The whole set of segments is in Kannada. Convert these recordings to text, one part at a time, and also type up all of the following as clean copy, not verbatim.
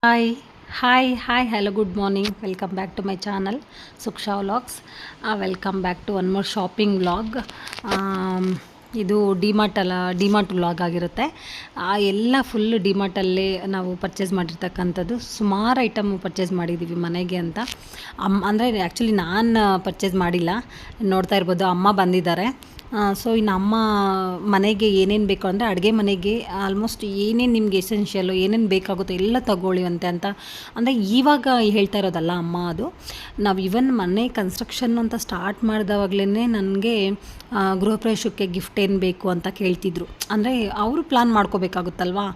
Hi hi hi hello good morning welcome back to my channel Suksha vlogs. Welcome back to one more shopping vlog. ಇದು ಡಿಮಾರ್ಟ್ ವ್ಲಾಗ್ ಆಗಿರುತ್ತೆ. ಎಲ್ಲ ಫುಲ್ ಡಿಮಾರ್ಟಲ್ಲೇ ನಾವು ಪರ್ಚೇಸ್ ಮಾಡಿರ್ತಕ್ಕಂಥದ್ದು. ಸುಮಾರು ಐಟಮ್ ಪರ್ಚೇಸ್ ಮಾಡಿದ್ದೀವಿ ಮನೆಗೆ ಅಂತ. ಅಂದರೆ ಆ್ಯಕ್ಚುಲಿ ನಾನು ಪರ್ಚೇಸ್ ಮಾಡಿಲ್ಲ, ನೋಡ್ತಾ ಇರ್ಬೋದು ಅಮ್ಮ ಬಂದಿದ್ದಾರೆ. ಸೊ ಇನ್ನು ಅಮ್ಮ ಮನೆಗೆ ಏನೇನು ಬೇಕು ಅಂದರೆ ಅಡುಗೆ ಮನೆಗೆ ಆಲ್ಮೋಸ್ಟ್ ಏನೇನು ನಿಮ್ಗೆ ಎಸೆನ್ಷಿಯಲ್ಲು ಏನೇನು ಬೇಕಾಗುತ್ತೋ ಎಲ್ಲ ತಗೊಳ್ಳಿ ಅಂತ ಅಂದರೆ ಇವಾಗ ಹೇಳ್ತಾ ಇರೋದಲ್ಲ ಅಮ್ಮ. ಅದು ನಾವು ಇವನ್ ಮನೆ ಕನ್ಸ್ಟ್ರಕ್ಷನ್ ಅಂತ ಸ್ಟಾರ್ಟ್ ಮಾಡಿದವಾಗಲೇ ನನಗೆ ಗೃಹ ಪ್ರವೇಶಕ್ಕೆ ಗಿಫ್ಟ್ ಏನು ಬೇಕು ಅಂತ ಕೇಳ್ತಿದ್ರು. ಅಂದರೆ ಅವರು ಪ್ಲ್ಯಾನ್ ಮಾಡ್ಕೋಬೇಕಾಗುತ್ತಲ್ವಾ.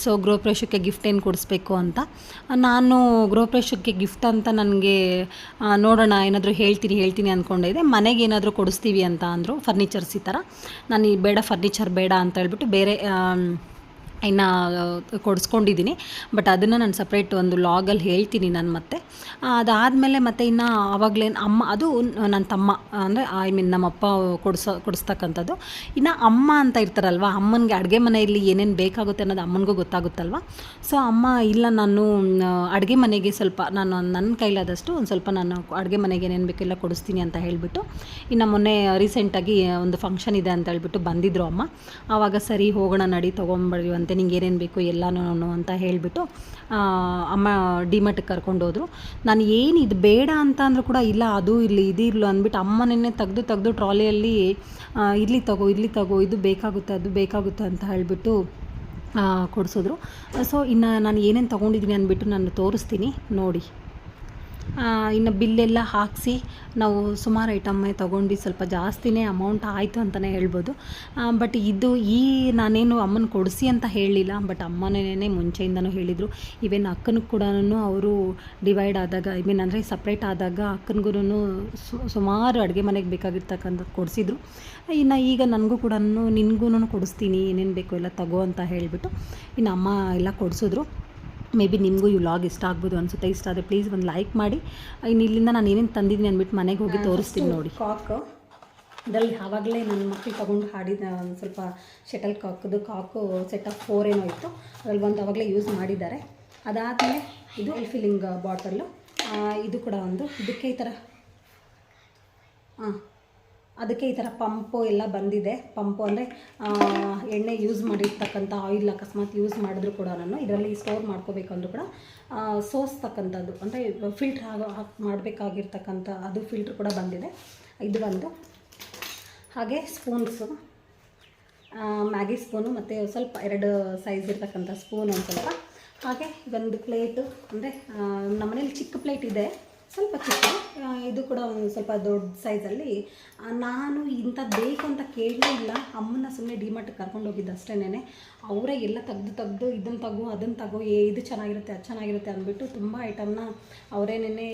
ಸೊ ಗೃಹ ಪ್ರವೇಶಕ್ಕೆ ಗಿಫ್ಟ್ ಏನು ಕೊಡಿಸ್ಬೇಕು ಅಂತ ನಾನು ಗೃಹ ಪ್ರವೇಶಕ್ಕೆ ಗಿಫ್ಟ್ ಅಂತ ನನಗೆ ನೋಡೋಣ ಏನಾದರೂ ಹೇಳ್ತೀನಿ ಅಂದ್ಕೊಂಡಿದ್ದೆ. ಮನೆಗೆ ಏನಾದರೂ ಕೊಡಿಸ್ತೀವಿ ಅಂತ ಅಂದರು, ಫರ್ನಿಚರ್ಸ್ ಈ ಥರ. ನಾನು ಈ ಬೇಡ ಫರ್ನಿಚರ್ ಬೇಡ ಅಂತ ಹೇಳ್ಬಿಟ್ಟು ಬೇರೆ ಇನ್ನು ಕೊಡಿಸ್ಕೊಂಡಿದ್ದೀನಿ. ಬಟ್ ಅದನ್ನು ನಾನು ಸಪ್ರೇಟ್ ಒಂದು ಲಾಗಲ್ಲಿ ಹೇಳ್ತೀನಿ ನಾನು. ಮತ್ತೆ ಅದಾದಮೇಲೆ ಮತ್ತೆ ಇನ್ನು ಆವಾಗಲೇ ಅಮ್ಮ, ಅದು ನನ್ನ ತಮ್ಮ ಅಂದರೆ ನಮ್ಮಪ್ಪ ಕೊಡಿಸ್ತಕ್ಕಂಥದ್ದು. ಇನ್ನು ಅಮ್ಮ ಅಂತ ಇರ್ತಾರಲ್ವ, ಅಮ್ಮನಿಗೆ ಅಡುಗೆ ಮನೆಯಲ್ಲಿ ಏನೇನು ಬೇಕಾಗುತ್ತೆ ಅನ್ನೋದು ಅಮ್ಮನಿಗೂ ಗೊತ್ತಾಗುತ್ತಲ್ವ. ಸೊ ಅಮ್ಮ ಇಲ್ಲ, ನಾನು ಅಡುಗೆ ಮನೆಗೆ ಸ್ವಲ್ಪ ನನ್ನ ಕೈಲಾದಷ್ಟು ಒಂದು ಸ್ವಲ್ಪ ನಾನು ಅಡುಗೆ ಮನೆಗೆ ಏನೇನು ಬೇಕೆಲ್ಲ ಕೊಡಿಸ್ತೀನಿ ಅಂತ ಹೇಳಿಬಿಟ್ಟು, ಇನ್ನು ಮೊನ್ನೆ ರೀಸೆಂಟಾಗಿ ಒಂದು ಫಂಕ್ಷನ್ ಇದೆ ಅಂತ ಹೇಳ್ಬಿಟ್ಟು ಬಂದಿದ್ದರು ಅಮ್ಮ. ಆವಾಗ ಸರಿ ಹೋಗೋಣ ನಡಿ ತೊಗೊಂಬರುವಂತೆ, ನಿಂಗೆ ಏನೇನು ಬೇಕು ಎಲ್ಲನೂ ಅಂತ ಹೇಳಿಬಿಟ್ಟು ಅಮ್ಮ ಡಿಮಾರ್ಟಿಗೆ ಕರ್ಕೊಂಡೋದ್ರು. ನಾನು ಏನು ಇದು ಬೇಡ ಅಂತ ಅಂದರೂ ಕೂಡ ಇಲ್ಲ ಅದು ಇಲ್ಲಿ ಇದು ಇರಲು ಅಂದ್ಬಿಟ್ಟು ಅಮ್ಮನೇ ತೆಗೆದು ಟ್ರಾಲಿಯಲ್ಲಿ ಇಲ್ಲಿ ತಗೋ ಇದು ಬೇಕಾಗುತ್ತೆ ಅದು ಬೇಕಾಗುತ್ತೆ ಅಂತ ಹೇಳಿಬಿಟ್ಟು ಕೊಡಿಸಿದ್ರು. ಸೊ ಇನ್ನು ನಾನು ಏನೇನು ತೊಗೊಂಡಿದ್ದೀನಿ ಅಂದ್ಬಿಟ್ಟು ನಾನು ತೋರಿಸ್ತೀನಿ ನೋಡಿ. ಇನ್ನು ಬಿಲ್ಲೆಲ್ಲ ಹಾಕಿಸಿ ನಾವು ಸುಮಾರು ಐಟಮ್ಮೇ ತೊಗೊಂಡು ಸ್ವಲ್ಪ ಜಾಸ್ತಿನೇ ಅಮೌಂಟ್ ಆಯಿತು ಅಂತಲೇ ಹೇಳ್ಬೋದು. ಬಟ್ ನಾನೇನು ಅಮ್ಮನ ಕೊಡಿಸಿ ಅಂತ ಹೇಳಲಿಲ್ಲ, ಬಟ್ ಅಮ್ಮನೇ ಮುಂಚೆಯಿಂದನೂ ಹೇಳಿದರು. ಈವನ್ ಅಕ್ಕನಿಗೆ ಕೂಡ ಅವರು ಡಿವೈಡ್ ಆದಾಗ, ಅಂದರೆ ಸಪ್ರೇಟ್ ಆದಾಗ ಅಕ್ಕನಿಗೂ ಸುಮಾರು ಅಡುಗೆ ಮನೆಗೆ ಬೇಕಾಗಿರ್ತಕ್ಕಂಥದ್ದು ಕೊಡಿಸಿದ್ರು. ಇನ್ನು ಈಗ ನನಗೂ ಕೂಡ ನಿನಗೂ ಕೊಡಿಸ್ತೀನಿ, ಏನೇನು ಬೇಕು ಎಲ್ಲ ತಗೋ ಅಂತ ಹೇಳಿಬಿಟ್ಟು ಇನ್ನು ಅಮ್ಮ ಎಲ್ಲ ಕೊಡಿಸಿದ್ರು. ಮೇ ಬಿ ನಿಮಗೂ ಈ ವ್ಲಾಗ್ ಇಷ್ಟ ಆಗ್ಬೋದು ಅನಿಸುತ್ತೆ. ಇಷ್ಟ ಆದರೆ ಪ್ಲೀಸ್ ಒಂದು ಲೈಕ್ ಮಾಡಿ. ಇನ್ನು ಇಲ್ಲಿಂದ ನಾನು ಏನೇನು ತಂದಿದ್ದೀನಿ ಅಂದ್ಬಿಟ್ಟು ಮನೆಗೆ ಹೋಗಿ ತೋರಿಸ್ತೀನಿ ನೋಡಿ. ಕಾಕು ಇದರಲ್ಲಿ ಆವಾಗಲೇ ನನ್ನ ಮಕ್ಕಳು ತೊಗೊಂಡು ಆಡಿದ ಒಂದು ಸ್ವಲ್ಪ ಶಟಲ್ ಕಾಕು ಸೆಟ್ ಆಫ್ 4 ಏನೋ ಇತ್ತು, ಅದರಲ್ಲಿ ಒಂದು ಆವಾಗಲೇ ಯೂಸ್ ಮಾಡಿದ್ದಾರೆ. ಅದಾದಮೇಲೆ ಇದು ಫಿಲ್ಲಿಂಗ್ ಬಾಟಲ್ಲು, ಇದು ಕೂಡ ಒಂದು ಇದಕ್ಕೆ ಈ ಥರ ಪಂಪು ಎಲ್ಲ ಬಂದಿದೆ. ಪಂಪು ಅಂದರೆ ಎಣ್ಣೆ ಯೂಸ್ ಮಾಡಿರ್ತಕ್ಕಂಥ ಆಯಿಲ್ ಅಕಸ್ಮಾತ್ ಯೂಸ್ ಮಾಡಿದ್ರು ಕೂಡ ಇದರಲ್ಲಿ ಸ್ಟೋರ್ ಮಾಡ್ಕೋಬೇಕಂದ್ರೂ ಕೂಡ ಸೋಸ್ತಕ್ಕಂಥದ್ದು, ಅಂದರೆ ಫಿಲ್ಟ್ರ್ ಮಾಡಬೇಕಾಗಿರ್ತಕ್ಕಂಥ ಅದು ಫಿಲ್ಟ್ರ್ ಕೂಡ ಬಂದಿದೆ. ಇದು ಒಂದು ಹಾಗೆ ಸ್ಪೂನ್ಸು, ಮ್ಯಾಗಿ ಸ್ಪೂನು ಮತ್ತು ಸ್ವಲ್ಪ 2 ಸೈಜ್ ಇರ್ತಕ್ಕಂಥ ಸ್ಪೂನ್ ಒಂದು ಸ್ವಲ್ಪ. ಹಾಗೆ ಒಂದು ಪ್ಲೇಟು, ಅಂದರೆ ನಮ್ಮನೇಲಿ ಚಿಕ್ಕ ಪ್ಲೇಟ್ ಇದೆ, ಸ್ವಲ್ಪ ಚಿಕ್ಕ. ಇದು ಕೂಡ ಒಂದು ಸ್ವಲ್ಪ ದೊಡ್ಡ ಸೈಜಲ್ಲಿ. ನಾನು ಇಂಥದ್ದು ಬೇಕು ಅಂತ ಕೇಳಲೇ ಇಲ್ಲ, ಅಮ್ಮನ ಸುಮ್ಮನೆ ಡಿಮಾರ್ಟಿಗೆ ಕರ್ಕೊಂಡು ಹೋಗಿದ್ದು ಅಷ್ಟೇನೆ. ಅವರೇ ಎಲ್ಲ ತೆಗ್ದು ಇದನ್ನು ತಗೋ ಅದನ್ನು ತಗೋ, ಇದು ಚೆನ್ನಾಗಿರುತ್ತೆ ಅದು ಚೆನ್ನಾಗಿರುತ್ತೆ ಅಂದ್ಬಿಟ್ಟು ತುಂಬ ಐಟಮ್ನ ಅವರೇನೇ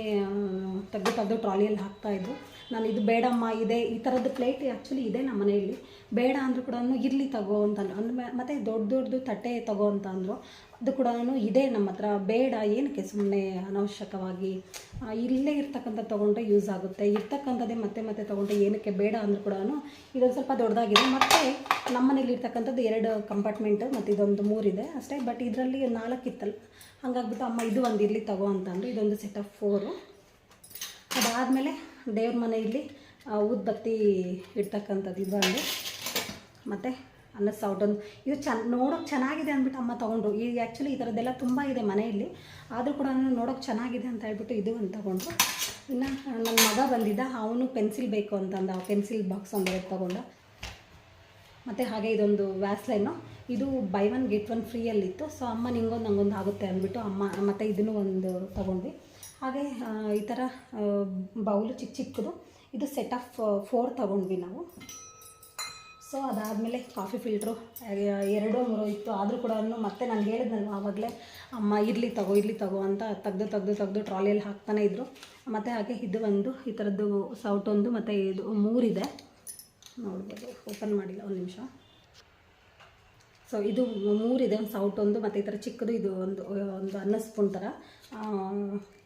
ತೆಗ್ದು ಟ್ರಾಲಿಯಲ್ಲಿ ಹಾಕ್ತಾಯಿದ್ರು. ನಾನು ಇದು ಬೇಡಮ್ಮ, ಇದೆ ಈ ಥರದ್ದು ಪ್ಲೇಟ್ ಆ್ಯಕ್ಚುಲಿ ಇದೆ ನಮ್ಮ ಮನೆಯಲ್ಲಿ, ಬೇಡ ಅಂದರೂ ಕೂಡ ಇರಲಿ ತಗೋ ಅಂತ ಅಂದರು. ಮತ್ತು ದೊಡ್ಡದು ತಟ್ಟೆ ತಗೋ ಅಂತ ಅಂದರು, ಅದು ಕೂಡ ಇದೆ ನಮ್ಮ ಹತ್ರ, ಬೇಡ ಏನಕ್ಕೆ ಸುಮ್ಮನೆ ಅನವಶ್ಯಕವಾಗಿ, ಇಲ್ಲೇ ಇರ್ತಕ್ಕಂಥ ತೊಗೊಂಡ್ರೆ ಯೂಸ್ ಆಗುತ್ತೆ, ಇರ್ತಕ್ಕಂಥದ್ದೇ ಮತ್ತೆ ತೊಗೊಂಡ್ರೆ ಏನಕ್ಕೆ, ಬೇಡ ಅಂದರೂ ಕೂಡ ಇದೊಂದು ಸ್ವಲ್ಪ ದೊಡ್ಡದಾಗಿದೆ. ಮತ್ತು ನಮ್ಮ ಮನೇಲಿ ಇರ್ತಕ್ಕಂಥದ್ದು 2 ಕಂಪಾರ್ಟ್ಮೆಂಟು ಮತ್ತು ಇದೊಂದು 3 ಇದೆ ಅಷ್ಟೇ. ಬಟ್ ಇದರಲ್ಲಿ 4 ಇತ್ತಲ್ಲ, ಹಾಗಾಗ್ಬಿಟ್ಟು ಅಮ್ಮ ಇದು ಒಂದು ಇರಲಿ ತಗೋ ಅಂತ ಅಂದರು. ಇದೊಂದು ಸೆಟ್ ಆಫ್ 4. ಅದಾದಮೇಲೆ ದೇವ್ರ ಮನೆಯಲ್ಲಿ ಊದ್ಬತ್ತಿ ಇಡ್ತಕ್ಕಂಥದ್ದು ಇದೊಂದು, ಮತ್ತು ಅನ್ನದ ಸೌಟೊಂದು. ಇದು ನೋಡೋಕ್ಕೆ ಚೆನ್ನಾಗಿದೆ ಅಂದ್ಬಿಟ್ಟು ಅಮ್ಮ ತೊಗೊಂಡ್ರು. ಈಗ ಆ್ಯಕ್ಚುಲಿ ಈ ಥರದ್ದೆಲ್ಲ ತುಂಬ ಇದೆ ಮನೆಯಲ್ಲಿ, ಆದರೂ ಕೂಡ ನೋಡೋಕ್ಕೆ ಚೆನ್ನಾಗಿದೆ ಅಂತ ಹೇಳ್ಬಿಟ್ಟು ಇದು ಒಂದು ತೊಗೊಂಡ್ರು. ಇನ್ನು ನನ್ನ ಮಗ ಬಂದಿದ್ದ, ಅವನು ಪೆನ್ಸಿಲ್ ಬೇಕು ಅಂತಂದ, ಆ ಪೆನ್ಸಿಲ್ ಬಾಕ್ಸ್ ಒಂದು ತೊಗೊಂಡ. ಮತ್ತು ಹಾಗೆ ಇದೊಂದು ವ್ಯಾಸ್ಲೈನು, ಇದು ಬೈ 1 get 1 ಫ್ರೀಯಲ್ಲಿತ್ತು. ಸೊ ಅಮ್ಮ ನಂಗೊಂದು ಆಗುತ್ತೆ ಅಂದ್ಬಿಟ್ಟು ಅಮ್ಮ ಮತ್ತು ಇದನ್ನು ಒಂದು ತೊಗೊಂಡ್ವಿ. ಹಾಗೆ ಈ ಥರ ಬೌಲು ಚಿಕ್ಕದು, ಇದು ಸೆಟ್ ಆಫ್ 4 ತೊಗೊಂಡ್ವಿ ನಾವು. ಸೊ ಅದಾದಮೇಲೆ ಕಾಫಿ ಫಿಲ್ಟ್ರು 2-3 ಇತ್ತು, ಆದರೂ ಕೂಡ ಮತ್ತೆ ನಾನು ಹೇಳಿದ್ನಲ್ವ ಆವಾಗಲೇ ಅಮ್ಮ ಇರಲಿ ತಗೋ ಅಂತ ತೆಗ್ದು ಟ್ರಾಲಿಯಲ್ಲಿ ಹಾಕ್ತಾನೆ ಇದ್ದರು. ಮತ್ತು ಹಾಗೆ ಇದು ಒಂದು ಈ ಥರದ್ದು ಸೌಟೊಂದು, ಮತ್ತು ಇದು 3 ಇದೆ ನೋಡ್ಬೋದು, ಓಪನ್ ಮಾಡಿಲ್ಲ ಒಂದು ನಿಮಿಷ. ಸೊ ಇದು 3 ಇದೆ, ಒಂದು ಸೌಟೊಂದು ಮತ್ತು ಈ ಥರ ಚಿಕ್ಕದು, ಇದು ಒಂದು ಅನ್ನ ಸ್ಪೂನ್ ಥರ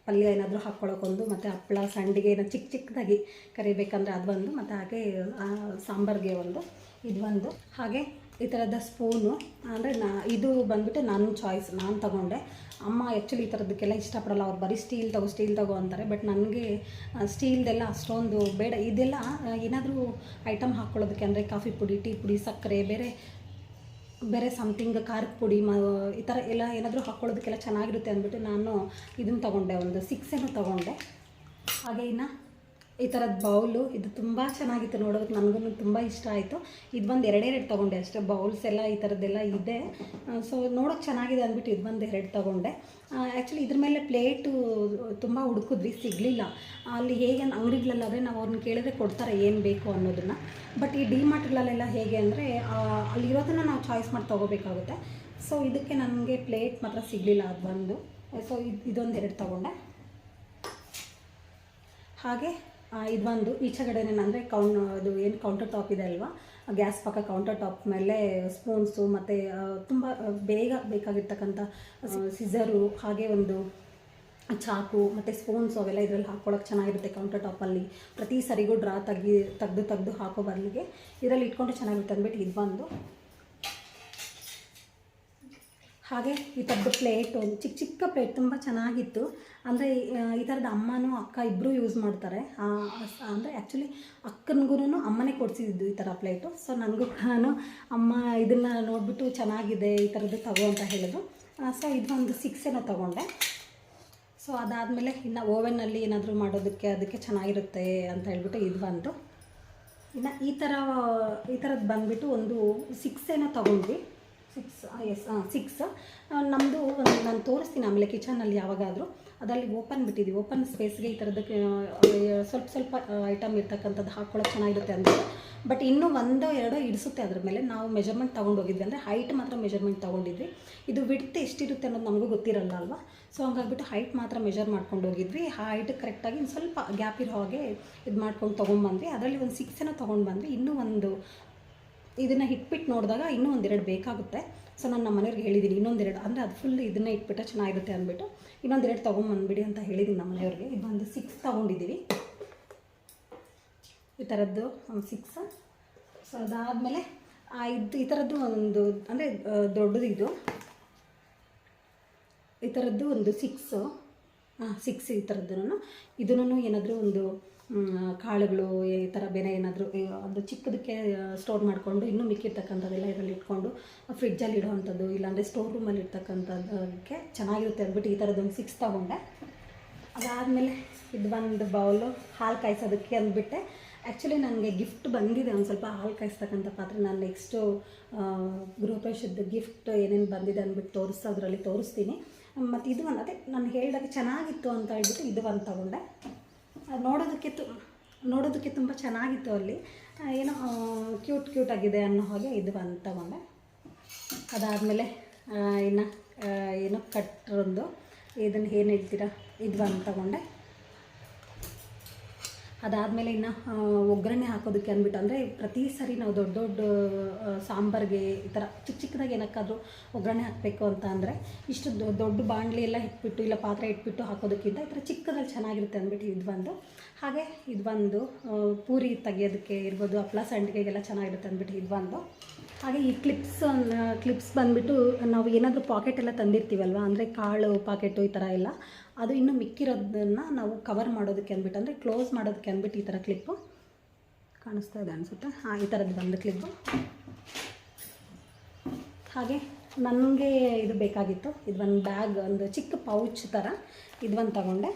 ಪಲ್ಯ ಏನಾದರೂ ಹಾಕ್ಕೊಳ್ಳೋಕ್ಕೊಂದು, ಮತ್ತು ಹಪ್ಪಳ ಸಂಡಿಗೆ ಏನೋ ಚಿಕ್ಕದಾಗಿ ಕರಿಬೇಕಂದ್ರೆ ಅದು ಒಂದು, ಮತ್ತು ಹಾಗೆ ಸಾಂಬಾರಿಗೆ ಒಂದು ಇದು ಒಂದು. ಹಾಗೆ ಈ ಥರದ ಸ್ಪೂನು ಅಂದರೆ ಇದು ಬಂದುಬಿಟ್ಟು ನನ್ನ ಚಾಯ್ಸ್, ನಾನು ತೊಗೊಂಡೆ. ಅಮ್ಮ ಆ್ಯಕ್ಚುಲಿ ಈ ಥರದಕ್ಕೆಲ್ಲ ಇಷ್ಟಪಡಲ್ಲ, ಅವ್ರು ಬರೀ ಸ್ಟೀಲ್ ತಗೋ ಅಂತಾರೆ. ಬಟ್ ನನಗೆ ಸ್ಟೀಲ್ದೆಲ್ಲ ಅಷ್ಟೊಂದು ಬೇಡ. ಇದೆಲ್ಲ ಏನಾದರೂ ಐಟಮ್ ಹಾಕ್ಕೊಳ್ಳೋದಕ್ಕೆ, ಅಂದರೆ ಕಾಫಿ ಪುಡಿ, ಟೀ ಪುಡಿ, ಸಕ್ಕರೆ, ಬೇರೆ ಸಮಥಿಂಗ್ ಖಾರದ ಪುಡಿ ಈ ಥರ ಎಲ್ಲ ಏನಾದರೂ ಹಾಕ್ಕೊಳ್ಳೋದಕ್ಕೆಲ್ಲ ಚೆನ್ನಾಗಿರುತ್ತೆ ಅಂದ್ಬಿಟ್ಟು ನಾನು ಇದನ್ನು ತೊಗೊಂಡೆ, ಒಂದು 6 ಏನೋ ತೊಗೊಂಡೆ. ಹಾಗೆ ಇನ್ನು ಈ ಥರದ ಬೌಲು, ಇದು ತುಂಬ ಚೆನ್ನಾಗಿತ್ತು ನೋಡೋದಕ್ಕೆ, ನನಗೂ ತುಂಬ ಇಷ್ಟ ಆಯಿತು. ಇದು ಬಂದು 2 ತೊಗೊಂಡೆ ಅಷ್ಟೇ. ಬೌಲ್ಸ್ ಎಲ್ಲ ಈ ಥರದ್ದೆಲ್ಲ ಇದೆ, ಸೊ ನೋಡೋಕ್ಕೆ ಚೆನ್ನಾಗಿದೆ ಅಂದ್ಬಿಟ್ಟು ಇದು ಬಂದು 2 ತೊಗೊಂಡೆ. ಆ್ಯಕ್ಚುಲಿ ಇದ್ರ ಮೇಲೆ ಪ್ಲೇಟು ತುಂಬ ಹುಡುಕಿದ್ವಿ, ಸಿಗಲಿಲ್ಲ. ಅಲ್ಲಿ ಹೇಗೆ ಅಂಗಡಿಗಳಲ್ಲಾದರೆ ನಾವು ಅವ್ರನ್ನ ಕೇಳಿದ್ರೆ ಕೊಡ್ತಾರೆ ಏನು ಬೇಕು ಅನ್ನೋದನ್ನು. ಬಟ್ ಈ ಡಿಮಾರ್ಟ್ಗಳಲ್ಲೆಲ್ಲ ಹೇಗೆ ಅಂದರೆ ಅಲ್ಲಿರೋದನ್ನು ನಾವು ಚಾಯ್ಸ್ ಮಾಡಿ ತೊಗೋಬೇಕಾಗುತ್ತೆ. ಸೊ ಇದಕ್ಕೆ ನನಗೆ ಪ್ಲೇಟ್ ಮಾತ್ರ ಸಿಗಲಿಲ್ಲ, ಅದು ಬಂದು. ಸೊ ಇದೊಂದು 2 ತೊಗೊಂಡೆ. ಹಾಗೆ ಇದು ಬಂದು ಈಚೆಗಡೆನೇ, ಅಂದರೆ ಅದು ಏನು ಕೌಂಟರ್ ಟಾಪ್ ಇದೆ ಅಲ್ವಾ, ಗ್ಯಾಸ್ ಪಕ್ಕ ಕೌಂಟರ್ ಟಾಪ್ ಮೇಲೆ ಸ್ಪೂನ್ಸು ಮತ್ತು ತುಂಬ ಬೇಗ ಬೇಕಾಗಿರ್ತಕ್ಕಂಥ ಸಿಸರು, ಹಾಗೆ ಒಂದು ಚಾಕು ಮತ್ತು ಸ್ಪೂನ್ಸು ಅವೆಲ್ಲ ಇದರಲ್ಲಿ ಹಾಕ್ಕೊಳ್ಳೋಕೆ ಚೆನ್ನಾಗಿರುತ್ತೆ. ಕೌಂಟರ್ ಟಾಪಲ್ಲಿ ಪ್ರತಿ ಸರಿಗೂ ಡ್ರಾ ತೆಗೆದು ಹಾಕೋ ಬರಲಿಗೆ ಇದರಲ್ಲಿ ಇಟ್ಕೊಂಡು ಚೆನ್ನಾಗಿರುತ್ತೆ ಅಂದ್ಬಿಟ್ಟು ಇದು ಬಂದು. ಹಾಗೆ ಈ ಥರದ್ದು ಪ್ಲೇಟ್, ಒಂದು ಚಿಕ್ಕ ಪ್ಲೇಟ್ ತುಂಬ ಚೆನ್ನಾಗಿತ್ತು. ಅಂದರೆ ಈ ಥರದ ಅಮ್ಮನೂ ಅಕ್ಕ ಇಬ್ಬರೂ ಯೂಸ್ ಮಾಡ್ತಾರೆ. ಅಂದರೆ ಆ್ಯಕ್ಚುಲಿ ಅಕ್ಕನಿಗೂ ಅಮ್ಮನೇ ಕೊಡಿಸಿದ್ದು ಈ ಥರ ಪ್ಲೇಟು. ಸೊ ನನಗೂ ನಾನು ಅಮ್ಮ ಇದನ್ನು ನೋಡಿಬಿಟ್ಟು ಚೆನ್ನಾಗಿದೆ ಈ ಥರದ್ದು ತಗೋ ಅಂತ ಹೇಳಿದ್ರು. ಸೊ ಇದು ಒಂದು 6 ಏನೋ ತೊಗೊಂಡೆ. ಸೊ ಅದಾದಮೇಲೆ ಇನ್ನು ಓವೆನ್ನಲ್ಲಿ ಏನಾದರೂ ಮಾಡೋದಕ್ಕೆ ಅದಕ್ಕೆ ಚೆನ್ನಾಗಿರುತ್ತೆ ಅಂತ ಹೇಳ್ಬಿಟ್ಟು ಇದು ಬಂತು. ಇನ್ನು ಈ ಥರದ್ದು ಬಂದುಬಿಟ್ಟು ಒಂದು 6 ಏನೋ ತೊಗೊಂಡ್ವಿ. 6 ನಮ್ಮದು ಒಂದು ನಾನು ತೋರಿಸ್ತೀನಿ ಆಮೇಲೆ ಕಿಚನಲ್ಲಿ ಯಾವಾಗಾದರೂ. ಅದರಲ್ಲಿ ಓಪನ್ ಸ್ಪೇಸ್ಗೆ ಈ ಥರದಕ್ಕೆ ಸ್ವಲ್ಪ ಐಟಮ್ ಇರ್ತಕ್ಕಂಥದ್ದು ಹಾಕ್ಕೊಳ್ಳೋಕೆ ಚೆನ್ನಾಗಿರುತ್ತೆ ಅಂದ್ಬಿಟ್ಟು. ಬಟ್ ಇನ್ನೂ 1-2 ಇಡಿಸುತ್ತೆ ಅದ್ರ ಮೇಲೆ. ನಾವು ಮೆಜರ್ಮೆಂಟ್ ತೊಗೊಂಡೋಗಿದ್ವಿ, ಅಂದರೆ ಹೈಟ್ ಮಾತ್ರ ಮೆಜರ್ಮೆಂಟ್ ತೊಗೊಂಡಿದ್ವಿ. ಇದು ವಿಡ್ತ್ ಎಷ್ಟಿರುತ್ತೆ ಅನ್ನೋದು ನಮಗೂ ಗೊತ್ತಿರಲ್ಲ ಅಲ್ವಾ. ಸೊ ಹಂಗಾಗ್ಬಿಟ್ಟು ಹೈಟ್ ಮಾತ್ರ ಮೆಜರ್ ಮಾಡ್ಕೊಂಡು ಹೋಗಿದ್ವಿ. ಹೈಟ್ ಕರೆಕ್ಟಾಗಿ ಒಂದು ಸ್ವಲ್ಪ ಗ್ಯಾಪ್ ಇರೋ ಹಾಗೆ ಇದು ಮಾಡ್ಕೊಂಡು ತೊಗೊಂಡ್ಬಂದ್ವಿ. ಅದರಲ್ಲಿ ಒಂದು 6 ಏನೋ ತೊಗೊಂಡು ಬಂದ್ವಿ. ಇನ್ನೂ ಒಂದು ಇದನ್ನು ಇಟ್ಬಿಟ್ಟು ನೋಡಿದಾಗ ಇನ್ನೂ 1-2 ಬೇಕಾಗುತ್ತೆ. ಸೊ ನಾನು ನಮ್ಮ ಮನೆಯವ್ರಿಗೆ ಹೇಳಿದ್ದೀನಿ ಇನ್ನೊಂದು 2, ಅಂದರೆ ಅದು ಫುಲ್ ಇದನ್ನೇ ಇಟ್ಬಿಟ್ರೆ ಚೆನ್ನಾಗಿರುತ್ತೆ ಅಂದ್ಬಿಟ್ಟು ಇನ್ನೊಂದು 2 ತೊಗೊಂಬಂದ್ಬಿಡಿ ಅಂತ ಹೇಳಿದ್ದೀನಿ ನಮ್ಮ ಮನೆಯವ್ರಿಗೆ. ಇದು ಒಂದು 6 ತೊಗೊಂಡಿದ್ದೀವಿ, ಈ ಥರದ್ದು ಒಂದು 6. ಸೊ ಅದಾದಮೇಲೆ ಈ ಥರದ್ದು ಒಂದು, ಅಂದರೆ ದೊಡ್ಡದು ಈ ಥರದ್ದು ಒಂದು 6 ಈ ಥರದ್ದು. ಇದನ್ನು ಏನಾದರೂ ಒಂದು ಕಾಳುಗಳು ಈ ಥರ ಬೇರೆ ಏನಾದರೂ ಅದು ಚಿಕ್ಕದಕ್ಕೆ ಸ್ಟೋರ್ ಮಾಡಿಕೊಂಡು ಇನ್ನೂ ಮಿಕ್ಕಿರ್ತಕ್ಕಂಥದ್ದೆಲ್ಲ ಇದರಲ್ಲಿ ಇಟ್ಕೊಂಡು ಫ್ರಿಡ್ಜಲ್ಲಿ ಇಡೋವಂಥದ್ದು, ಇಲ್ಲಾಂದರೆ ಸ್ಟೋರ್ ರೂಮಲ್ಲಿ ಇರ್ತಕ್ಕಂಥದ್ದಕ್ಕೆ ಚೆನ್ನಾಗಿರುತ್ತೆ ಅಂದ್ಬಿಟ್ಟು ಈ ಥರದ್ದೊಂದು 6 ತೊಗೊಂಡೆ. ಅದಾದಮೇಲೆ ಇದು ಒಂದು ಬೌಲು ಹಾಲು ಕಾಯಿಸೋದಕ್ಕೆ ಅಂದ್ಬಿಟ್ಟೆ. ಆ್ಯಕ್ಚುಲಿ ನನಗೆ ಗಿಫ್ಟ್ ಬಂದಿದೆ ಒಂದು ಸ್ವಲ್ಪ ಹಾಲು ಕಾಯಿಸ್ತಕ್ಕಂಥ ಪಾತ್ರೆ. ನಾನು ನೆಕ್ಸ್ಟು ಗೃಹಪ್ರವೇಶದ ಗಿಫ್ಟ್ ಏನೇನು ಬಂದಿದೆ ಅಂದ್ಬಿಟ್ಟು ಅದರಲ್ಲಿ ತೋರಿಸ್ತೀನಿ. ಮತ್ತು ಇದು ಒಂದು ಅದೇ ನಾನು ಹೇಳಿದಾಗ ಚೆನ್ನಾಗಿತ್ತು ಅಂತ ಹೇಳ್ಬಿಟ್ಟು ಇದು ಒಂದು ತೊಗೊಂಡೆ. ನೋಡೋದಕ್ಕೆ ತುಂಬ ಚೆನ್ನಾಗಿತ್ತು, ಅಲ್ಲಿ ಏನೋ ಕ್ಯೂಟ್ ಆಗಿದೆ ಅನ್ನೋ ಹಾಗೆ ಇದು ಒಂದು ತೊಗೊಂಡೆ. ಅದಾದಮೇಲೆ ಇನ್ನು ಏನೋ ಕಟ್ಟರೊಂದು, ಇದನ್ನು ಏನು ಹೇಳ್ತೀರಾ, ಇದು ಒಂದು ತೊಗೊಂಡೆ. ಅದಾದಮೇಲೆ ಇನ್ನು ಒಗ್ಗರಣೆ ಹಾಕೋದಕ್ಕೆ ಅಂದ್ಬಿಟ್ಟು, ಅಂದರೆ ಪ್ರತಿ ಸರಿ ನಾವು ದೊಡ್ಡ ಸಾಂಬಾರಿಗೆ ಈ ಥರ ಚಿಕ್ಕದಾಗಿ ಏನಕ್ಕಾದರೂ ಒಗ್ಗರಣೆ ಹಾಕಬೇಕು ಅಂತ ಅಂದರೆ ಇಷ್ಟು ದೊಡ್ಡ ಬಾಣಲಿ ಎಲ್ಲ ಇಟ್ಬಿಟ್ಟು ಇಲ್ಲ ಪಾತ್ರೆ ಇಟ್ಬಿಟ್ಟು ಹಾಕೋದಕ್ಕಿಂತ ಈ ಥರ ಚಿಕ್ಕದಲ್ಲಿ ಚೆನ್ನಾಗಿರುತ್ತೆ ಅಂದ್ಬಿಟ್ಟು ಇದು ಬಂದು. ಹಾಗೆ ಇದು ಬಂದು ಪೂರಿ ತೆಗಿಯೋದಕ್ಕೆ ಇರ್ಬೋದು, ಹಪ್ಪಳ ಸಂಡಿಗೆಗೆಲ್ಲ ಚೆನ್ನಾಗಿರುತ್ತೆ ಅಂದ್ಬಿಟ್ಟು ಇದು ಬಂದು. ಹಾಗೆ ಈ ಕ್ಲಿಪ್ಸ್ ಬಂದುಬಿಟ್ಟು ನಾವು ಏನಾದರೂ ಪಾಕೆಟ್ ಎಲ್ಲ ತಂದಿರ್ತೀವಲ್ವ, ಅಂದರೆ ಕಾಳು ಪಾಕೆಟು ಈ ಥರ ಎಲ್ಲ, ಅದು ಇನ್ನೂ ಮಿಕ್ಕಿರೋದನ್ನು ನಾವು ಕವರ್ ಮಾಡೋದಕ್ಕೆ ಅಂದ್ಬಿಟ್ಟು, ಅಂದರೆ ಕ್ಲೋಸ್ ಮಾಡೋದಕ್ಕೆ ಅಂದ್ಬಿಟ್ಟು ಈ ಥರ ಕ್ಲಿಪ್ಪು ಕಾಣಿಸ್ತಾ ಇದೆ ಅನಿಸುತ್ತೆ. ಈ ಥರದ್ದು ಬಂದು ಕ್ಲಿಪ್ಪು. ಹಾಗೆ ನನಗೆ ಇದು ಬೇಕಾಗಿತ್ತು, ಇದು ಒಂದು ಬ್ಯಾಗ್, ಒಂದು ಚಿಕ್ಕ ಪೌಚ್ ಥರ ಇದು ಒಂದು ತಗೊಂಡೆ.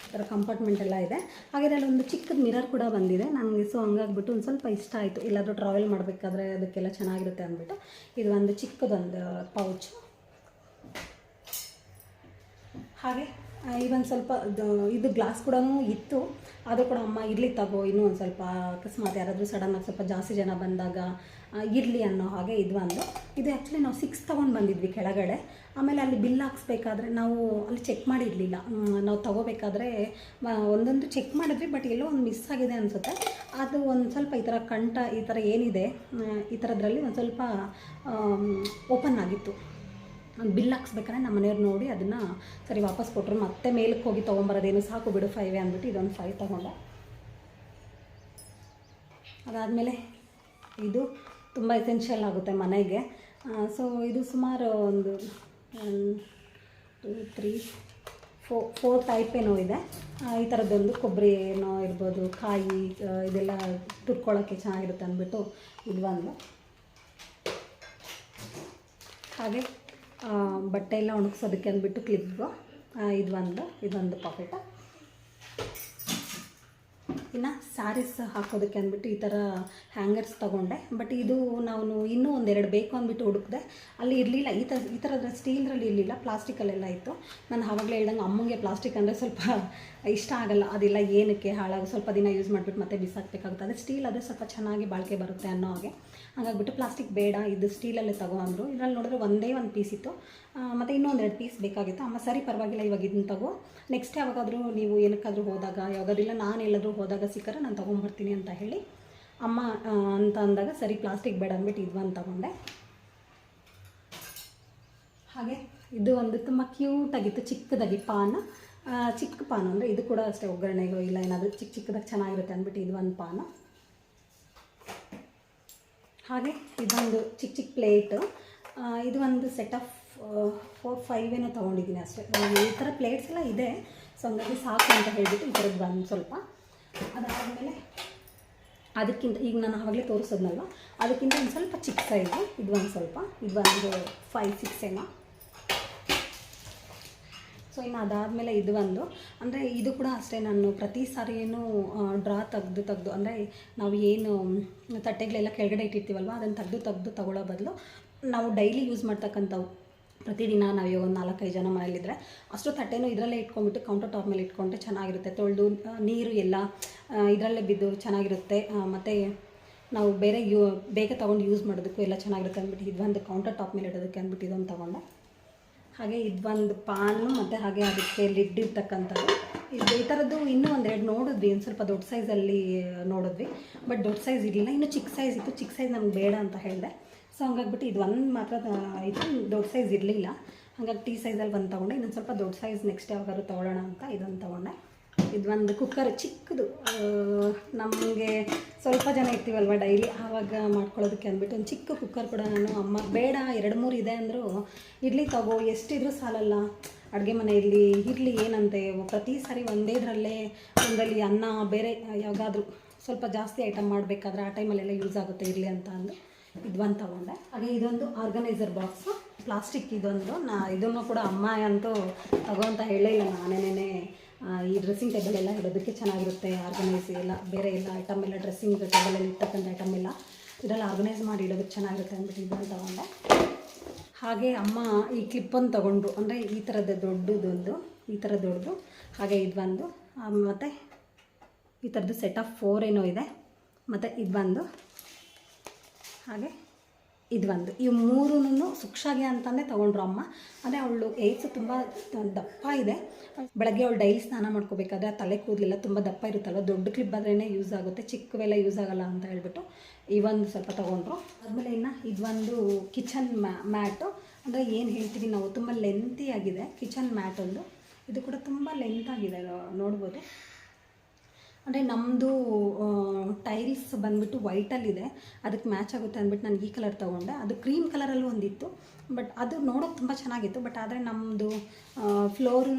ಈ ಥರ ಕಂಪಾರ್ಟ್ಮೆಂಟ್ ಎಲ್ಲ ಇದೆ. ಹಾಗೆ ಅಲ್ಲಿ ಒಂದು ಚಿಕ್ಕದ ಮಿರರ್ ಕೂಡ ಬಂದಿದೆ ನನಗೆ. ಸೊ ಹಂಗಾಗ್ಬಿಟ್ಟು ಒಂದು ಸ್ವಲ್ಪ ಇಷ್ಟ ಆಯಿತು, ಎಲ್ಲಾದರೂ ಟ್ರಾವೆಲ್ ಮಾಡಬೇಕಾದ್ರೆ ಅದಕ್ಕೆಲ್ಲ ಚೆನ್ನಾಗಿರುತ್ತೆ ಅಂದ್ಬಿಟ್ಟು ಇದು ಒಂದು ಚಿಕ್ಕದೊಂದು ಪೌಚು. ಹಾಗೆ ಇವೊಂದು ಸ್ವಲ್ಪ ಇದು ಗ್ಲಾಸ್ ಕೂಡ ಇತ್ತು, ಅದು ಕೂಡ ಅಮ್ಮ ಇರಲಿ ತಗೋ, ಇನ್ನೂ ಒಂದು ಸ್ವಲ್ಪ ಅಕಸ್ಮಾತ್ ಯಾರಾದರೂ ಸಡನ್ನಾಗಿ ಸ್ವಲ್ಪ ಜಾಸ್ತಿ ಜನ ಬಂದಾಗ ಇರಲಿ ಅನ್ನೋ ಹಾಗೆ ಇದು ಆ್ಯಕ್ಚುಲಿ ನಾವು 6 ತೊಗೊಂಡು ಬಂದಿದ್ವಿ ಕೆಳಗಡೆ. ಆಮೇಲೆ ಅಲ್ಲಿ ಬಿಲ್ ಹಾಕ್ಸ್ಬೇಕಾದ್ರೆ ನಾವು ಅಲ್ಲಿ ಚೆಕ್ ಮಾಡಿರಲಿಲ್ಲ, ನಾವು ತೊಗೋಬೇಕಾದ್ರೆ ಒಂದೊಂದು ಚೆಕ್ ಮಾಡಿದ್ವಿ, ಬಟ್ ಎಲ್ಲೋ ಒಂದು ಮಿಸ್ ಆಗಿದೆ ಅನಿಸುತ್ತೆ. ಅದು ಒಂದು ಸ್ವಲ್ಪ ಈ ಥರ ಈ ಥರ ಏನಿದೆ ಈ ಥರದ್ರಲ್ಲಿ ಒಂದು ಸ್ವಲ್ಪ ಓಪನ್ ಆಗಿತ್ತು. ಬಿಲ್ ಹಾಕ್ಸ್ಬೇಕಾದ್ರೆ ನಮ್ಮ ಮನೆಯವ್ರು ನೋಡಿ ಅದನ್ನು ಸರಿ ವಾಪಸ್ ಕೊಟ್ಟರು. ಮತ್ತೆ ಮೇಲಕ್ಕೆ ಹೋಗಿ ತೊಗೊಂಬರೋದೇನು, ಸಾಕು ಬಿಡು 5 ಅಂದ್ಬಿಟ್ಟು ಇದೊಂದು 5 ತೊಗೊಂಡೆ. ಅದಾದಮೇಲೆ ಇದು ತುಂಬ ಎಸೆನ್ಷಿಯಲ್ ಆಗುತ್ತೆ ಮನೆಗೆ. ಸೊ ಇದು ಸುಮಾರು ಒಂದು 1 2 3 4 ಟೈಪ್ ಏನೋ ಇದೆ. ಈ ಥರದ್ದೊಂದು ಕೊಬ್ಬರಿ ಏನೋ ಇರ್ಬೋದು, ಕಾಯಿ ಇದೆಲ್ಲ ತುರ್ಕೊಳ್ಳೋಕ್ಕೆ ಚೆನ್ನಾಗಿರುತ್ತೆ ಅಂದ್ಬಿಟ್ಟು ಇದು ಒಂದು. ಹಾಗೆ ಬಟ್ಟೆ ಎಲ್ಲ ಒಣಗಿಸೋದಕ್ಕೆ ಅಂದ್ಬಿಟ್ಟು ಕ್ಲಿಪ್ಪು ಇದೊಂದು ಪಾಕೆಟ್. ಇನ್ನು ಸ್ಯಾರೀಸ್ ಹಾಕೋದಕ್ಕೆ ಅಂದ್ಬಿಟ್ಟು ಈ ಥರ ಹ್ಯಾಂಗರ್ಸ್ ತೊಗೊಂಡೆ. ಬಟ್ ಇದು ನಾನು ಇನ್ನೂ ಒಂದೆರಡು ಬೇಕು ಅಂದ್ಬಿಟ್ಟು ಹುಡುಕಿದೆ, ಅಲ್ಲಿ ಇರಲಿಲ್ಲ. ಈ ಥರದ ಸ್ಟೀಲ್ರಲ್ಲಿ ಇರಲಿಲ್ಲ, ಪ್ಲಾಸ್ಟಿಕಲ್ಲೆಲ್ಲ ಇತ್ತು. ನಾನು ಆವಾಗಲೇ ಹೇಳ್ದಂಗೆ ಅಮ್ಮಂಗೆ ಪ್ಲಾಸ್ಟಿಕ್ ಅಂದರೆ ಸ್ವಲ್ಪ ಇಷ್ಟ ಆಗಲ್ಲ, ಅದೆಲ್ಲ ಏನಕ್ಕೆ ಹಾಳಾಗಿ ಸ್ವಲ್ಪ ದಿನ ಯೂಸ್ ಮಾಡಿಬಿಟ್ಟು ಮತ್ತೆ ಬಿಸಾಕಬೇಕಾಗುತ್ತೆ. ಅದೇ ಸ್ಟೀಲ್ ಆದರೆ ಸ್ವಲ್ಪ ಚೆನ್ನಾಗಿ ಬಾಳಿಕೆ ಬರುತ್ತೆ ಅನ್ನೋ ಹಾಗೆ ಹಾಗಾಗ್ಬಿಟ್ಟು ಪ್ಲಾಸ್ಟಿಕ್ ಬೇಡ, ಇದು ಸ್ಟೀಲಲ್ಲೇ ತಗೊಂಡ್ರು. ಇದರಲ್ಲಿ ನೋಡಿದ್ರೆ ಒಂದೇ ಒಂದು ಪೀಸ್ ಇತ್ತು, ಮತ್ತು ಇನ್ನೂ 1-2 ಪೀಸ್ ಬೇಕಾಗಿತ್ತು. ಅಮ್ಮ ಸರಿ ಪರವಾಗಿಲ್ಲ, ಇವಾಗ ಇದನ್ನು ತಗೋ, ನೆಕ್ಸ್ಟ್ ಯಾವಾಗಾದರೂ ನೀವು ಏನಕ್ಕಾದರೂ ಹೋದಾಗ, ಯಾವಾಗಾದ್ರಿಲ್ಲ ನಾನು ಎಲ್ಲಾದರೂ ಹೋದಾಗ ಸಿಕ್ಕರೆ ನಾನು ತೊಗೊಂಬರ್ತೀನಿ ಅಂತ ಹೇಳಿ ಅಮ್ಮ ಅಂತ ಅಂದಾಗ ಸರಿ ಪ್ಲಾಸ್ಟಿಕ್ ಬೇಡ ಅಂದ್ಬಿಟ್ಟು ಇದನ್ನು ತಗೊಂಡೆ. ಹಾಗೆ ಇದು ಒಂದು ತುಂಬ ಕ್ಯೂಟಾಗಿತ್ತು, ಚಿಕ್ಕದಾಗಿ ಚಿಕ್ಕ ಪಾನು ಅಂದರೆ ಇದು ಕೂಡ ಅಷ್ಟೇ, ಒಗ್ಗರಣೆಗೂ ಇಲ್ಲ ಏನಾದರೂ ಚಿಕ್ಕದಾಗಿ ಚೆನ್ನಾಗಿರುತ್ತೆ ಅಂದ್ಬಿಟ್ಟು ಇದು ಒಂದು ಪಾನು. ಹಾಗೆ ಇದೊಂದು ಚಿಕ್ಕ ಪ್ಲೇಟ್, ಇದು ಒಂದು ಸೆಟ್ ಆಫ್ 4-5 ಏನೋ ತೊಗೊಂಡಿದ್ದೀನಿ ಅಷ್ಟೇ. ಈ ಥರ ಪ್ಲೇಟ್ಸ್ ಎಲ್ಲ ಇದೆ, ಸೊ ಹಂಗಾಗಿ ಸಾಕು ಅಂತ ಹೇಳಿಬಿಟ್ಟು ಈ ಥರದ್ದು ಒಂದು ಸ್ವಲ್ಪ. ಅದಾದಮೇಲೆ ಅದಕ್ಕಿಂತ ಈಗ ನಾನು ಆವಾಗಲೇ ತೋರಿಸೋದ್ನಲ್ವ, ಅದಕ್ಕಿಂತ ಒಂದು ಸ್ವಲ್ಪ ಚಿಕ್ಕ ಸೈಜು ಇದೊಂದು ಸ್ವಲ್ಪ, ಇದೊಂದು 5-6 ಏನೋ. ಸೊ ಇನ್ನು ಅದಾದಮೇಲೆ ಇದು ಒಂದು, ಅಂದರೆ ಇದು ಕೂಡ ಅಷ್ಟೇ, ನಾನು ಪ್ರತಿ ಸಾರಿಯೂ ಡ್ರಾ ತೆಗೆದು ಅಂದರೆ ನಾವು ಏನು ತಟ್ಟೆಗಳೆಲ್ಲ ಕೆಳಗಡೆ ಇಟ್ಟಿರ್ತೀವಲ್ವ, ಅದನ್ನು ತೆಗೆದು ತಗೊಳ್ಳೋ ಬದಲು ನಾವು ಡೈಲಿ ಯೂಸ್ ಮಾಡ್ತಕ್ಕಂಥವು, ಪ್ರತಿದಿನ ನಾವು ಒಂದು 4-5 ಜನ ಮನೇಲಿದ್ದರೆ ಅಷ್ಟು ತಟ್ಟೆನೂ ಇದರಲ್ಲೇ ಇಟ್ಕೊಂಡ್ಬಿಟ್ಟು ಕೌಂಟರ್ ಟಾಪ್ ಮೇಲೆ ಇಟ್ಕೊಂಡ್ರೆ ಚೆನ್ನಾಗಿರುತ್ತೆ. ತೊಳೆದು ನೀರು ಎಲ್ಲ ಇದರಲ್ಲೇ ಬಿದ್ದು ಚೆನ್ನಾಗಿರುತ್ತೆ, ಮತ್ತು ನಾವು ಬೇಗ ತೊಗೊಂಡು ಯೂಸ್ ಮಾಡೋದಕ್ಕೂ ಎಲ್ಲ ಚೆನ್ನಾಗಿರುತ್ತೆ ಅಂದ್ಬಿಟ್ಟು ಇದೊಂದು ಕೌಂಟರ್ ಟಾಪ್ ಮೇಲೆ ಇಡೋದಕ್ಕೆ ಅಂದ್ಬಿಟ್ಟು ಇದೊಂದು ತೊಗೊಂಡೆ. ಹಾಗೆ ಇದೊಂದು ಪಾನು, ಮತ್ತು ಹಾಗೆ ಅದಕ್ಕೆ ಲಿಡ್ ಇರ್ತಕ್ಕಂಥದ್ದು. ಈ ಥರದ್ದು ಇನ್ನೂ 1-2 ನೋಡಿದ್ವಿ, ಒಂದು ಸ್ವಲ್ಪ ದೊಡ್ಡ ಸೈಜಲ್ಲಿ ನೋಡಿದ್ವಿ, ಬಟ್ ದೊಡ್ಡ ಸೈಜ್ ಇರಲಿಲ್ಲ, ಇನ್ನೂ ಚಿಕ್ಕ ಸೈಜ್ ಇತ್ತು. ಚಿಕ್ಕ ಸೈಜ್ ನಮ್ಗೆ ಬೇಡ ಅಂತ ಹೇಳಿದೆ. ಸೊ ಹಂಗಾಗ್ಬಿಟ್ಟು ಇದು ಒಂದು ಮಾತ್ರ ಇತ್ತು, ದೊಡ್ಡ ಸೈಜ್ ಇರಲಿಲ್ಲ. ಹಾಗಾಗಿ ಟೀ ಸೈಜಲ್ಲಿ ಒಂದು ತೊಗೊಂಡೆ. ಇನ್ನೊಂದು ಸ್ವಲ್ಪ ದೊಡ್ಡ ಸೈಜ್ ನೆಕ್ಸ್ಟ್ ಯಾವಾಗಾದ್ರು ತೊಗೊಳ್ಳೋಣ ಅಂತ ಇದೊಂದು ತೊಗೊಂಡೆ. ಇದೊಂದು ಕುಕ್ಕರ್ ಚಿಕ್ಕದು, ನಮಗೆ ಸ್ವಲ್ಪ ಜನ ಇರ್ತೀವಲ್ವ ಡೈಲಿ, ಆವಾಗ ಮಾಡ್ಕೊಳ್ಳೋದಕ್ಕೆ ಅಂದ್ಬಿಟ್ಟು ಒಂದು ಚಿಕ್ಕ ಕುಕ್ಕರ್ ಕೂಡ ನಾನು ಅಮ್ಮ ಬೇಡ 2-3 ಇದೆ ಅಂದರೂ ಇರಲಿ ತಗೋ, ಎಷ್ಟಿದ್ರೂ ಸಾಲಲ್ಲ ಅಡುಗೆ ಮನೆಯಲ್ಲಿ ಇರಲಿ, ಏನಂತೆ ಪ್ರತಿ ಸಾರಿ ಒಂದರಲ್ಲಿ ಅನ್ನ ಬೇರೆ ಯಾವಾಗಾದರೂ ಸ್ವಲ್ಪ ಜಾಸ್ತಿ ಐಟಮ್ ಮಾಡಬೇಕಾದ್ರೆ ಆ ಟೈಮಲ್ಲೆಲ್ಲ ಯೂಸ್ ಆಗುತ್ತೆ, ಇರಲಿ ಅಂತ ಅಂದು ಇದೊಂದು ತೊಗೊಂಡೆ. ಹಾಗೆ ಇದೊಂದು ಆರ್ಗನೈಸರ್ ಬಾಕ್ಸು ಪ್ಲಾಸ್ಟಿಕ್, ಇದನ್ನು ಕೂಡ ಅಮ್ಮ ಅಂತೂ ತಗೋ ಅಂತ ಹೇಳೇ ಇಲ್ಲ, ನಾನೇನೇ ಈ ಡ್ರೆಸ್ಸಿಂಗ್ ಟೇಬಲ್ ಎಲ್ಲ ಇಡೋದಕ್ಕೆ ಚೆನ್ನಾಗಿರುತ್ತೆ, ಆರ್ಗನೈಸ್ ಎಲ್ಲ ಬೇರೆ ಎಲ್ಲ ಐಟಮ್ ಎಲ್ಲ ಡ್ರೆಸ್ಸಿಂಗ್ ಟೇಬಲಲ್ಲಿ ಇರ್ತಕ್ಕಂಥ ಐಟಮ್ ಎಲ್ಲ ಇದೆಲ್ಲ ಆರ್ಗನೈಸ್ ಮಾಡಿ ಇಡೋದಕ್ಕೆ ಚೆನ್ನಾಗಿರುತ್ತೆ ಅಂದ್ಬಿಟ್ಟು ಇದನ್ನು ತೊಗೊಂಡೆ. ಹಾಗೆ ಅಮ್ಮ ಈ ಕ್ಲಿಪ್ಪನ್ನು ತೊಗೊಂಡ್ರು, ಅಂದರೆ ಈ ಥರದ ದೊಡ್ಡದೊಂದು, ಈ ಥರ ದೊಡ್ಡದು. ಹಾಗೆ ಇದೊಂದು, ಮತ್ತು ಈ ಥರದ್ದು ಸೆಟ್ ಆಫ್ 4 ಏನೋ ಇದೆ, ಮತ್ತು ಇದೊಂದು, ಹಾಗೆ ಇದೊಂದು. ಇವು 3 ಸುಕ್ಷಾಗೆ ಅಂತಲೇ ತೊಗೊಂಡ್ರು ಅಮ್ಮ. ಅಂದರೆ ಅವಳು ಏಜ್ ತುಂಬ ದಪ್ಪ ಇದೆ, ಬೆಳಗ್ಗೆ ಅವಳು ಡೈಲಿ ಸ್ನಾನ ಮಾಡ್ಕೋಬೇಕಾದ್ರೆ ತಲೆ ಕೂದಲೆಲ್ಲ ತುಂಬ ದಪ್ಪ ಇರುತ್ತಲ್ವ, ದೊಡ್ಡ ಕ್ಲಿಪ್ ಆದ್ರೇ ಯೂಸ್ ಆಗುತ್ತೆ, ಚಿಕ್ಕವೆಲ್ಲ ಯೂಸ್ ಆಗೋಲ್ಲ ಅಂತ ಹೇಳ್ಬಿಟ್ಟು ಇವೊಂದು ಸ್ವಲ್ಪ ತೊಗೊಂಡ್ರು. ಆದಮೇಲೆ ಇನ್ನು ಇದೊಂದು ಕಿಚನ್ ಮ್ಯಾಟು, ಅಂದರೆ ಏನು ಹೇಳ್ತೀವಿ ನಾವು, ತುಂಬ ಲೆಂತಿ ಆಗಿದೆ ಕಿಚನ್ ಮ್ಯಾಟ್ ಒಂದು. ಇದು ಕೂಡ ತುಂಬ ಲೆಂತಾಗಿದೆ, ನೋಡ್ಬೋದು. ಅಂದರೆ ನಮ್ಮದು ಟೈಲ್ಸ್ ಬಂದುಬಿಟ್ಟು ವೈಟಲ್ಲಿದೆ, ಅದಕ್ಕೆ ಮ್ಯಾಚ್ ಆಗುತ್ತೆ ಅಂದ್ಬಿಟ್ಟು ನಾನು ಈ ಕಲರ್ ತೊಗೊಂಡೆ. ಅದು ಕ್ರೀಮ್ ಕಲರಲ್ಲೂ ಒಂದಿತ್ತು, ಬಟ್ ಅದು ನೋಡೋಕೆ ತುಂಬ ಚೆನ್ನಾಗಿತ್ತು. ಬಟ್ ಆದರೆ ನಮ್ಮದು ಫ್ಲೋರೂ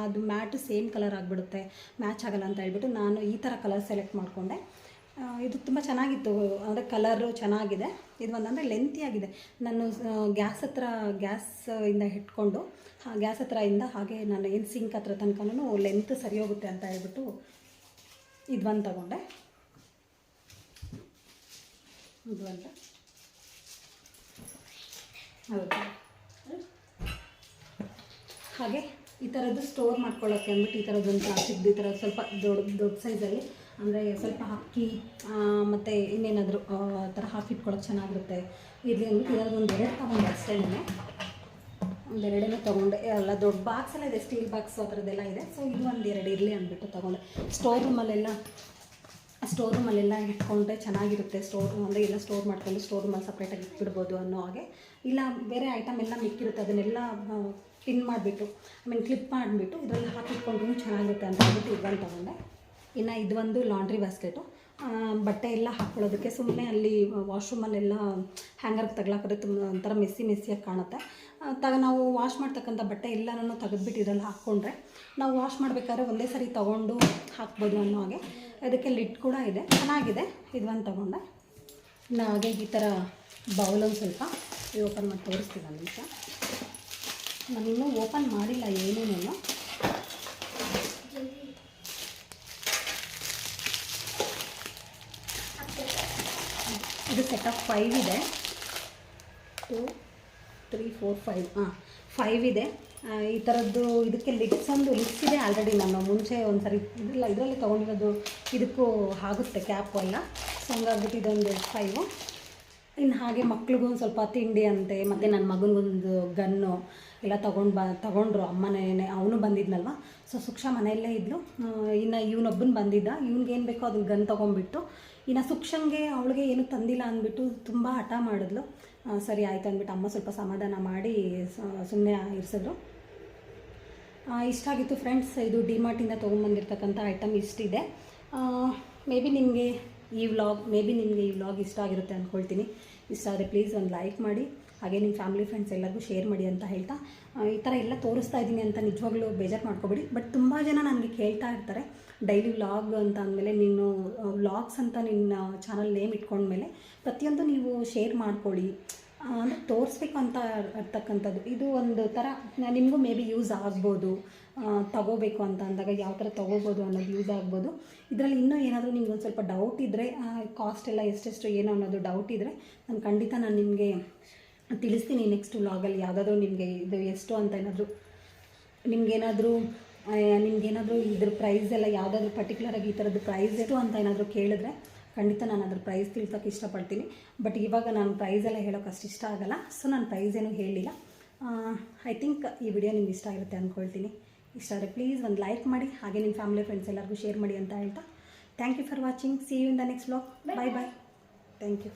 ಅದು ಮ್ಯಾಟು ಸೇಮ್ ಕಲರ್ ಆಗಿಬಿಡುತ್ತೆ, ಮ್ಯಾಚ್ ಆಗೋಲ್ಲ ಅಂತ ಹೇಳ್ಬಿಟ್ಟು ನಾನು ಈ ಥರ ಕಲರ್ ಸೆಲೆಕ್ಟ್ ಮಾಡಿಕೊಂಡೆ. ಇದು ತುಂಬ ಚೆನ್ನಾಗಿತ್ತು, ಅಂದರೆ ಕಲರು ಚೆನ್ನಾಗಿದೆ. ಇದು ಅಂದರೆ ಲೆಂತಿಯಾಗಿದೆ. ನಾನು ಗ್ಯಾಸ್ ಇಂದ ಇಟ್ಕೊಂಡು ಗ್ಯಾಸ್ ಹತ್ರದಿಂದ ಹಾಗೆ ನಾನು ಏನು ಸಿಂಕ್ ಹತ್ರ ತನಕನೂ ಲೆಂತ್ ಸರಿ ಹೋಗುತ್ತೆ ಅಂತ ಹೇಳ್ಬಿಟ್ಟು ಇದೊಂದು ತಗೊಂಡೆ. ಇದೊಂದು ಹೌದು. ಹಾಗೆ ಈ ಥರದ್ದು ಸ್ಟೋರ್ ಮಾಡ್ಕೊಳ್ಳೋಕ್ಕೆ ಅಂದ್ಬಿಟ್ಟು ಈ ಥರದ್ದೊಂದು ಪ್ಲಾಸ್ಟಿಕ್ದು ಈ ಥರ ಸ್ವಲ್ಪ ದೊಡ್ಡ ಸೈಜಲ್ಲಿ, ಅಂದರೆ ಸ್ವಲ್ಪ ಅಕ್ಕಿ ಮತ್ತು ಇನ್ನೇನಾದರೂ ಆ ಥರ ಹಾಕಿಟ್ಕೊಳ್ಳೋಕೆ ಚೆನ್ನಾಗಿರುತ್ತೆ ಇರಲಿ ಅಂದ್ಬಿಟ್ಟು ಇದರದ್ದೊಂದು 2 ತೊಗೊಂಡೆ ಅಷ್ಟೇ. ಒಂದೆರಡೇ ತೊಗೊಂಡೆ, ಎಲ್ಲ ದೊಡ್ಡ ಬಾಕ್ಸ್ ಎಲ್ಲ ಇದೆ, ಸ್ಟೀಲ್ ಬಾಕ್ಸು ಆ ಥರದ್ದೆಲ್ಲ ಇದೆ. ಸೊ ಇದು 1-2 ಇರಲಿ ಅಂದ್ಬಿಟ್ಟು ತೊಗೊಂಡೆ. ಸ್ಟೋರ್ ರೂಮಲ್ಲೆಲ್ಲ ಇಟ್ಕೊಂಡ್ರೆ ಚೆನ್ನಾಗಿರುತ್ತೆ. ಅಂದರೆ ಎಲ್ಲ ಸ್ಟೋರ್ ಮಾಡ್ಕೊಂಡು ಸ್ಟೋರ್ ರೂಮಲ್ಲಿ ಸಪ್ರೇಟಾಗಿ ಇಟ್ಬಿಡ್ಬೋದು ಅನ್ನೋ ಹಾಗೆ. ಇಲ್ಲ ಬೇರೆ ಐಟಮ್ ಎಲ್ಲ ಮಿಕ್ಕಿರುತ್ತೆ, ಅದನ್ನೆಲ್ಲ ಪಿನ್ ಮಾಡಿಬಿಟ್ಟು ಕ್ಲಿಪ್ ಮಾಡಿಬಿಟ್ಟು ಇದರಲ್ಲಿ ಹಾಕಿಟ್ಕೊಂಡ್ರೂ ಚೆನ್ನಾಗಿರುತ್ತೆ ಅಂತ ಹೇಳ್ಬಿಟ್ಟು ಇದನ್ನು ತೊಗೊಂಡೆ. ಇನ್ನು ಇದೊಂದು ಲಾಂಡ್ರಿ ಬಾಸ್ಕೆಟು, ಬಟ್ಟೆ ಎಲ್ಲ ಹಾಕ್ಕೊಳ್ಳೋದಕ್ಕೆ ಸುಮ್ಮನೆ ಅಲ್ಲಿ ವಾಶ್ರೂಮಲ್ಲೆಲ್ಲ ಹ್ಯಾಂಗರ್ಗೆ ತಗ್ಲಾಕಿದ್ರೆ ತುಂಬ ಒಂಥರ ಮೆಸ್ಸಿಯಾಗಿ ಕಾಣುತ್ತೆ. ನಾವು ವಾಶ್ ಮಾಡ್ತಕ್ಕಂಥ ಬಟ್ಟೆ ಎಲ್ಲನೂ ತೆಗೆದ್ಬಿಟ್ಟು ಇದರಲ್ಲಿ ಹಾಕ್ಕೊಂಡ್ರೆ ನಾವು ವಾಶ್ ಮಾಡಬೇಕಾದ್ರೆ ಒಂದೇ ಸರಿ ತೊಗೊಂಡು ಹಾಕ್ಬೋದು ಅನ್ನೋ ಹಾಗೆ. ಅದಕ್ಕೆ ಲಿಡ್ ಕೂಡ ಇದೆ, ಚೆನ್ನಾಗಿದೆ. ಇದು ಒಂದು ತೊಗೊಂಡೆ. ಇನ್ನು ಹಾಗೆ ಈ ಥರ ಬೌಲೊಂದು ಸ್ವಲ್ಪ ಓಪನ್ ಮಾಡಿ ತೋರಿಸ್ತೀನಿ ಒಂದು ನಿಮಿಷ. ನಾನಿನ್ನೂ ಓಪನ್ ಮಾಡಿಲ್ಲ ಏನೇನೇನು. ಇದು ಸೆಟ್ ಆಫ್ 5 ಇದೆ. 2 3 4 5 5 ಇದೆ. ಈ ಥರದ್ದು ಇದಕ್ಕೆ ಲಿಡ್ಸ್ ಇದೆ ಆಲ್ರೆಡಿ. ನಾನು ಮುಂಚೆ ಒಂದು ಸರಿ ಇದರಲ್ಲಿ ತೊಗೊಂಡಿರೋದು. ಇದಕ್ಕೂ ಆಗುತ್ತೆ ಕ್ಯಾಪು ಎಲ್ಲ. ಸೊ ಹಂಗಾಗ್ಬಿಟ್ಟು ಇದೊಂದು 5. ಇನ್ನು ಹಾಗೆ ಮಕ್ಳಿಗೂ ಒಂದು ಸ್ವಲ್ಪ ತಿಂಡಿ ಅಂತೆ, ಮತ್ತು ನನ್ನ ಮಗನಿಗೊಂದು ಗನ್ನು ಎಲ್ಲ ತೊಗೊಂಡ್ರು ಅಮ್ಮನೇ. ಅವನು ಬಂದಿದ್ನಲ್ವ. ಸೊ ಸುಕ್ಷಾ ಮನೆಯಲ್ಲೇ ಇದ್ಲು. ಇನ್ನು ಇವನೊಬ್ಬನ ಬಂದಿದ್ದ. ಇವ್ನಿಗೇನು ಬೇಕೋ ಅದನ್ನ ಗನ್ ತೊಗೊಂಡ್ಬಿಟ್ಟು, ಇನ್ನು ಸುಕ್ಷಂಗೆ ಅವಳಿಗೆ ಏನೂ ತಂದಿಲ್ಲ ಅಂದ್ಬಿಟ್ಟು ತುಂಬ ಹಠ ಮಾಡಿದ್ಲು. ಸರಿ ಆಯಿತು ಅಂದ್ಬಿಟ್ಟು ಅಮ್ಮ ಸ್ವಲ್ಪ ಸಮಾಧಾನ ಮಾಡಿ ಸುಮ್ಮನೆ ಇರಿಸಿದ್ರು. ಇಷ್ಟ ಆಗಿತ್ತು ಫ್ರೆಂಡ್ಸ್. ಇದು ಡಿಮಾರ್ಟಿಂದ ತೊಗೊಂಬಂದಿರ್ತಕ್ಕಂಥ ಐಟಮ್ ಇಷ್ಟಿದೆ. ಮೇ ಬಿ ನಿಮಗೆ ಈ ವ್ಲಾಗ್ ಇಷ್ಟ ಆಗಿರುತ್ತೆ ಅಂದ್ಕೊಳ್ತೀನಿ. ಇಷ್ಟ ಆದರೆ ಪ್ಲೀಸ್ ಒಂದು ಲೈಕ್ ಮಾಡಿ, ಹಾಗೆ ನಿಮ್ಮ ಫ್ಯಾಮಿಲಿ ಫ್ರೆಂಡ್ಸ್ ಎಲ್ಲರಿಗೂ ಶೇರ್ ಮಾಡಿ ಅಂತ ಹೇಳ್ತಾ, ಈ ಥರ ಎಲ್ಲ ತೋರಿಸ್ತಾ ಇದ್ದೀನಿ ಅಂತ ನಿಜವಾಗ್ಲೂ ಬೇಜಾರು ಮಾಡ್ಕೊಬೇಡಿ. ಬಟ್ ತುಂಬ ಜನ ನನಗೆ ಕೇಳ್ತಾ ಇರ್ತಾರೆ, ಡೈಲಿ ವ್ಲಾಗ್ ಅಂತ ಅಂದಮೇಲೆ ನೀನು ವ್ಲಾಗ್ಸ್ ಅಂತ ನಿನ್ನ ಚಾನಲ್ ನೇಮ್ ಇಟ್ಕೊಂಡ್ಮೇಲೆ ಪ್ರತಿಯೊಂದು ನೀವು ಶೇರ್ ಮಾಡ್ಕೊಳ್ಳಿ, ಅಂದರೆ ತೋರಿಸ್ಬೇಕು ಅಂತ ಇರ್ತಕ್ಕಂಥದ್ದು. ಇದು ಒಂದು ಥರ ನಿಮಗೂ ಮೇ ಬಿ ಯೂಸ್ ಆಗ್ಬೋದು. ತಗೋಬೇಕು ಅಂತ ಅಂದಾಗ ಯಾವ ಥರ ತೊಗೋಬೋದು ಅನ್ನೋದು ಯೂಸ್ ಆಗ್ಬೋದು. ಇದರಲ್ಲಿ ಇನ್ನೂ ಏನಾದರೂ ನಿಮ್ಗೆ ಒಂದು ಸ್ವಲ್ಪ ಡೌಟ್ ಇದ್ದರೆ, ಕಾಸ್ಟ್ ಎಲ್ಲ ಎಷ್ಟೆಷ್ಟು ಏನು ಅನ್ನೋದು ಡೌಟ್ ಇದ್ದರೆ ನಾನು ನಿಮಗೆ ತಿಳಿಸ್ತೀನಿ ನೆಕ್ಸ್ಟ್ ವ್ಲಾಗಲ್ಲಿ. ಯಾವುದಾದ್ರೂ ನಿಮಗೆ ಇದು ಎಷ್ಟು ಅಂತ ನಿಮಗೇನಾದರೂ ಇದ್ರ ಪ್ರೈಸ್ ಎಲ್ಲ ಯಾವುದಾದ್ರೂ ಪರ್ಟಿಕ್ಯುಲರಾಗಿ ಈ ಥರದ್ದು ಪ್ರೈಸ್ ಎಷ್ಟು ಅಂತ ಏನಾದರೂ ಕೇಳಿದ್ರೆ ಖಂಡಿತ ನಾನು ಅದ್ರ ಪ್ರೈಸ್ ತಿಳ್ಸೋಕ್ಕೆ ಇಷ್ಟಪಡ್ತೀನಿ. ಬಟ್ ಇವಾಗ ನಾನು ಪ್ರೈಸ್ ಎಲ್ಲ ಹೇಳೋಕೆ ಅಷ್ಟು ಇಷ್ಟ ಆಗೋಲ್ಲ. ಸೊ ನಾನು ಪ್ರೈಸ್ ಏನೂ ಹೇಳಿಲ್ಲ. ಐ ಥಿಂಕ್ ಈ ವಿಡಿಯೋ ನಿಮ್ಗೆ ಇಷ್ಟ ಆಗುತ್ತೆ ಅಂದ್ಕೊಳ್ತೀನಿ. ಇಷ್ಟ ಆದರೆ ಪ್ಲೀಸ್ ಒಂದು ಲೈಕ್ ಮಾಡಿ, ಹಾಗೆ ನಿಮ್ಮ ಫ್ಯಾಮಿಲಿ ಫ್ರೆಂಡ್ಸ್ ಎಲ್ಲರಿಗೂ ಶೇರ್ ಮಾಡಿ ಅಂತ ಹೇಳ್ತಾ, thank you for watching. See you in the next vlog. Bye bye. Thank you.